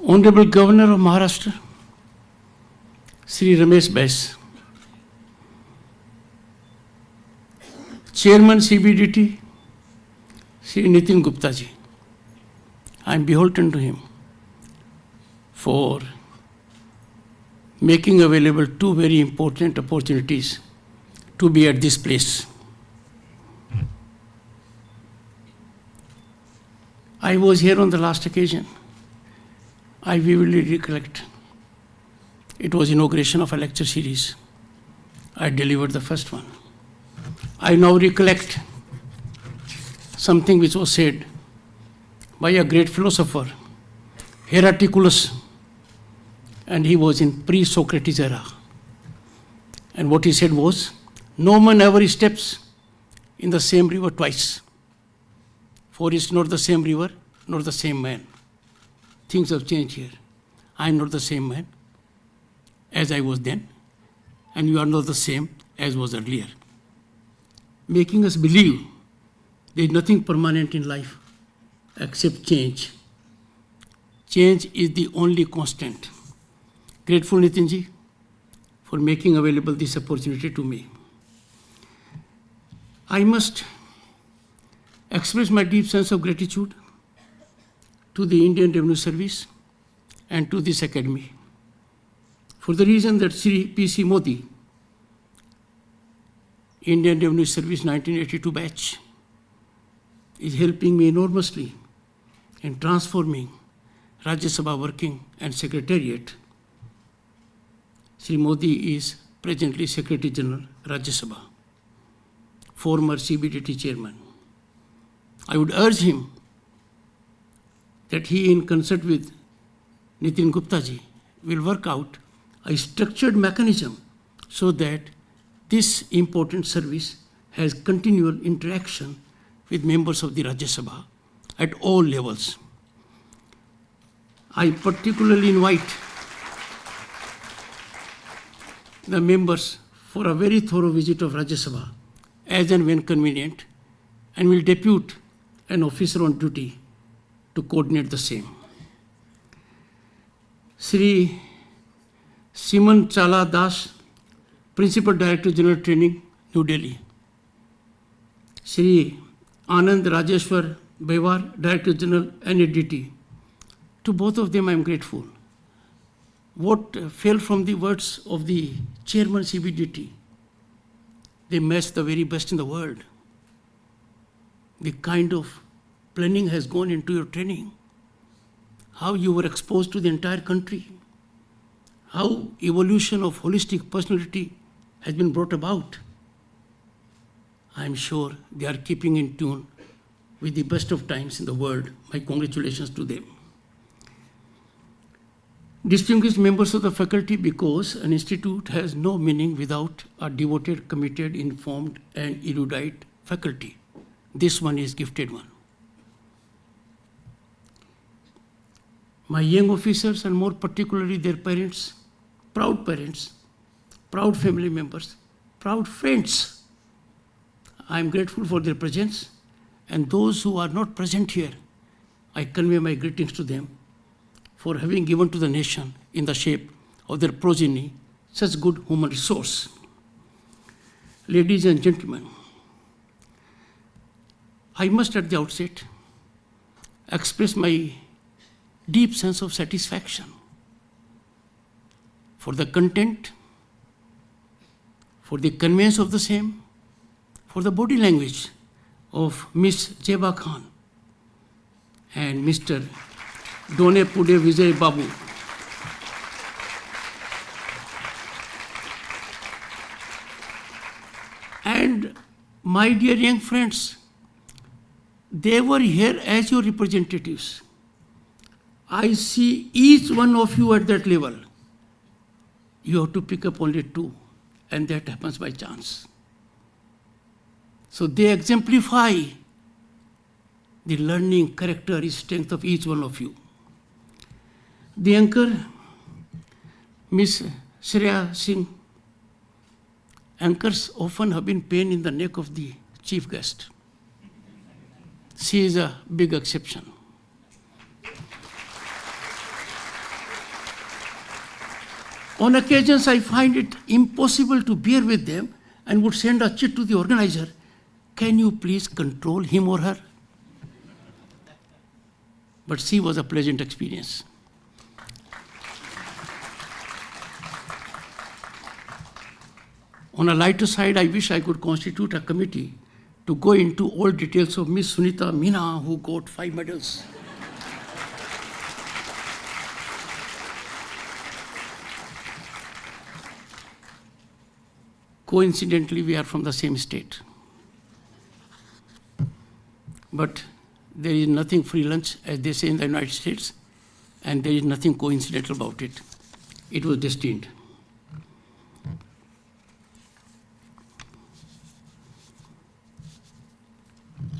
Honorable Governor of Maharashtra, Sri Ramesh Vice, Chairman CBDT, Sri Nitin Gupta ji. I am beholden to him for making available two very important opportunities to be at this place. I was here on the last occasion. I vividly recollect. It was inauguration of a lecture series. I delivered the first one. I now recollect something which was said by a great philosopher, Heraclitus, and he was in pre-Socrates era. And what he said was, no man ever steps in the same river twice, for it's not the same river, nor the same man. Things have changed here. I am not the same man as I was then, and you are not the same as was earlier. Making us believe there is nothing permanent in life except change. Change is the only constant. Grateful, Nitinji, for making available this opportunity to me. I must express my deep sense of gratitude to the Indian Revenue Service and to this academy for the reason that Sri P.C. Modi, Indian Revenue Service 1982 batch, is helping me enormously in transforming Rajya Sabha working and Secretariat. Sri Modi is presently Secretary General, Rajya Sabha, former CBDT chairman. I would urge him that he, in concert with Nitin Gupta ji, will work out a structured mechanism so that this important service has continual interaction with members of the Rajya Sabha at all levels. I particularly invite the members for a very thorough visit of Rajya Sabha as and when convenient, and will depute an officer on duty to coordinate the same. Sri Siman Chala Das, Principal Director General Training, New Delhi. Sri Anand Rajeshwar Baiwar, Director General, NADT. To both of them I am grateful. What fell from the words of the Chairman CBDT, they match the very best in the world. The kind of planning has gone into your training, how you were exposed to the entire country, how evolution of holistic personality has been brought about. I am sure they are keeping in tune with the best of times in the world. My congratulations to them. Distinguished members of the faculty, because an institute has no meaning without a devoted, committed, informed, and erudite faculty. This one is gifted one. My young officers, and more particularly their parents, proud family members, proud friends, I am grateful for their presence, and those who are not present here, I convey my greetings to them for having given to the nation in the shape of their progeny such good human resource. Ladies and gentlemen, I must at the outset express my deep sense of satisfaction for the content, for the conveyance of the same, for the body language of Miss Jeba Khan and Mr. Done Pude Vijay Babu. And my dear young friends, they were here as your representatives. I see each one of you at that level. You have to pick up only two, and that happens by chance. So they exemplify the learning, character, strength of each one of you. The anchor, Miss Shreya Singh. Anchors often have been pain in the neck of the chief guest. She is a big exception. On occasions, I find it impossible to bear with them and would send a chit to the organizer. Can you please control him or her? But she was a pleasant experience. On a lighter side, I wish I could constitute a committee to go into all details of Miss Sunita Meena, who got 5 medals. Coincidentally, we are from the same state. But there is nothing free lunch, as they say in the United States, and there is nothing coincidental about it. It was destined.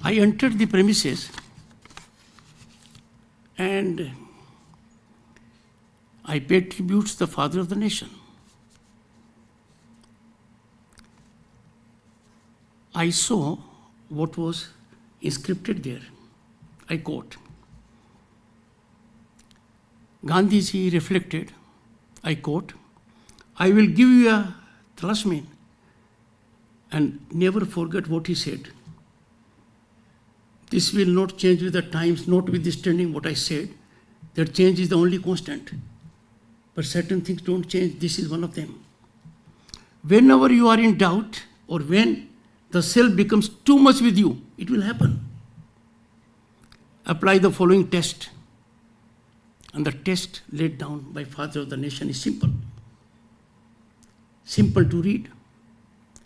I entered the premises and I paid tributes to the father of the nation. I saw what was inscripted there. I quote, Gandhiji reflected, I quote, I will give you a talisman and never forget what he said. This will not change with the times, notwithstanding what I said. That change is the only constant. But certain things don't change. This is one of them. Whenever you are in doubt or when the self becomes too much with you, it will happen. Apply the following test. And the test laid down by Father of the Nation is simple. Simple to read,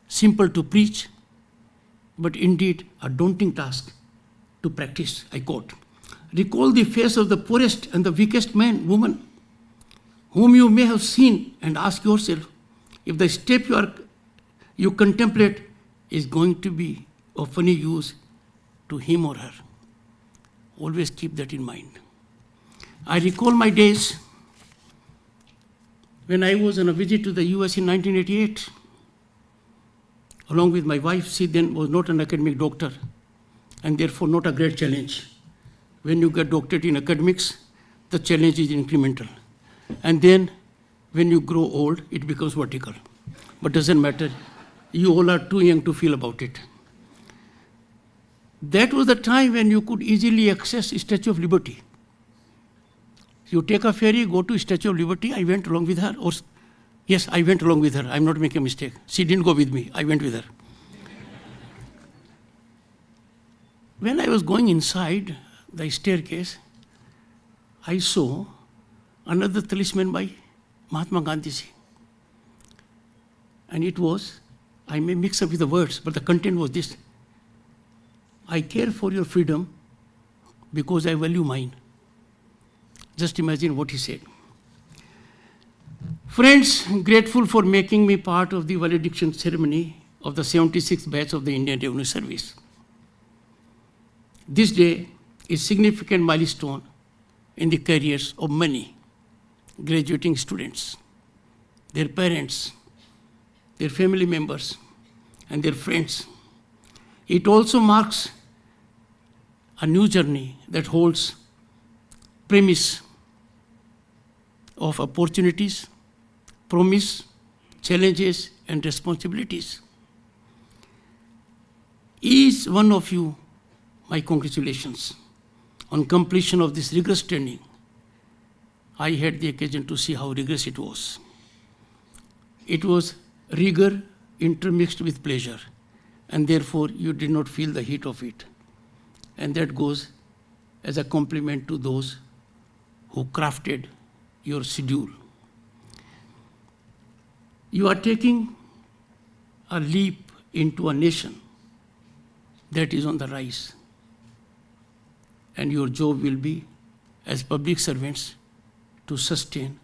simple to preach, but indeed a daunting task to practice. I quote, recall the face of the poorest and the weakest man, woman, whom you may have seen, and ask yourself if the step you contemplate is going to be of any use to him or her. Always keep that in mind. I recall my days when I was on a visit to the US in 1988, along with my wife. She then was not an academic doctor, and therefore not a great challenge. When you get doctorate in academics, the challenge is incremental. And then when you grow old, it becomes vertical. But doesn't matter. You all are too young to feel about it. That was the time when you could easily access Statue of Liberty. You take a ferry, go to Statue of Liberty. I went along with her. Yes, I went along with her. I'm not making a mistake. She didn't go with me. I went with her. When I was going inside the staircase, I saw another talisman by Mahatma Gandhiji. And it was, I may mix up with the words, but the content was this: I care for your freedom because I value mine. Just imagine what he said. Friends, grateful for making me part of the valediction ceremony of the 76th batch of the Indian Revenue Service. This day is a significant milestone in the careers of many graduating students, their parents, their family members, and their friends. It also marks a new journey that holds premise of opportunities, promise, challenges, and responsibilities. Each one of you, my congratulations on completion of this rigorous training. I had the occasion to see how rigorous it was. It was rigor intermixed with pleasure, and therefore you did not feel the heat of it. And that goes as a compliment to those who crafted your schedule. You are taking a leap into a nation that is on the rise. And your job will be, as public servants, to sustain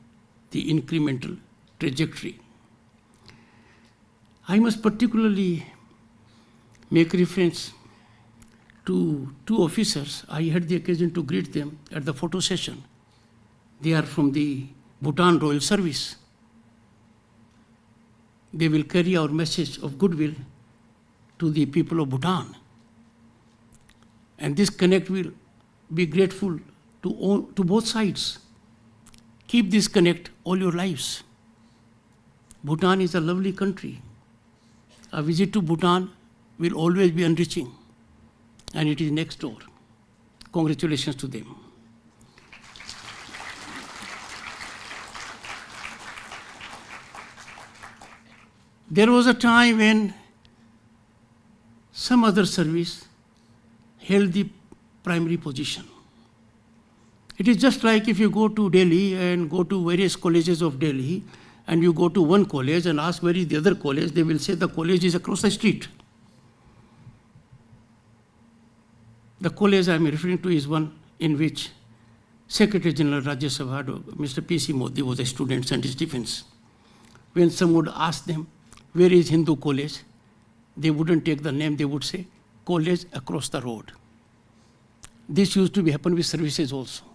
the incremental trajectory. I must particularly make reference to 2 officers. I had the occasion to greet them at the photo session. They are from the Bhutan Royal Service. They will carry our message of goodwill to the people of Bhutan. And this connect will be grateful to both sides. Keep this connect all your lives. Bhutan is a lovely country. A visit to Bhutan will always be enriching, and it is next door. Congratulations to them. There was a time when some other service held the primary position. It is just like if you go to Delhi and go to various colleges of Delhi, and you go to one college and ask where is the other college, they will say the college is across the street. The college I am referring to is one in which Secretary General Rajya Sabha, Mr. P.C. Modi, was a student scientist defense. When someone would ask them, where is Hindu college? They wouldn't take the name, they would say, college across the road. This used to happen with services also.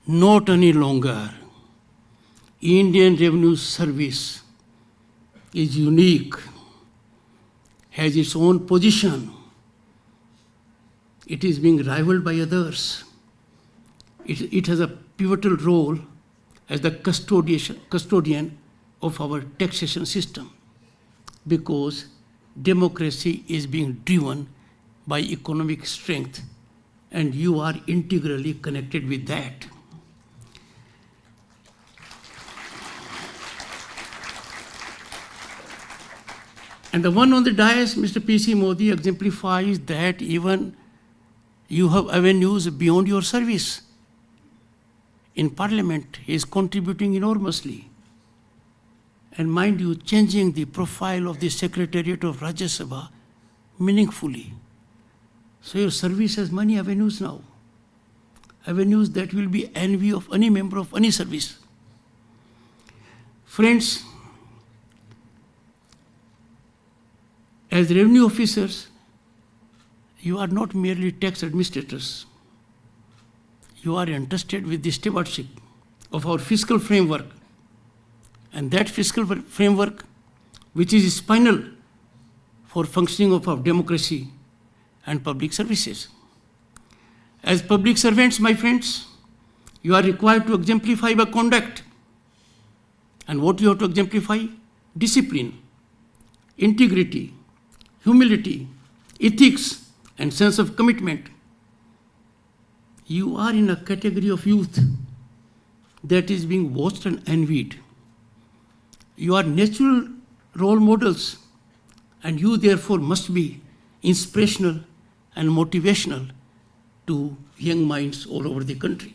Not any longer. Indian Revenue Service is unique, has its own position. It is being rivaled by others. It has a pivotal role as the custodian of our taxation system, because democracy is being driven by economic strength, and you are integrally connected with that. And the one on the dais, Mr. P.C. Modi, exemplifies that even you have avenues beyond your service. In Parliament, he is contributing enormously. And mind you, changing the profile of the Secretariat of Rajya Sabha meaningfully. So your service has many avenues now. Avenues that will be envy of any member of any service. Friends, as revenue officers, you are not merely tax administrators. You are entrusted with the stewardship of our fiscal framework. And that fiscal framework, which is spinal for functioning of our democracy and public services. As public servants, my friends, you are required to exemplify by conduct. And what you have to exemplify? Discipline, integrity, humility, ethics, and sense of commitment. You are in a category of youth that is being watched and envied. You are natural role models, and you therefore must be inspirational and motivational to young minds all over the country.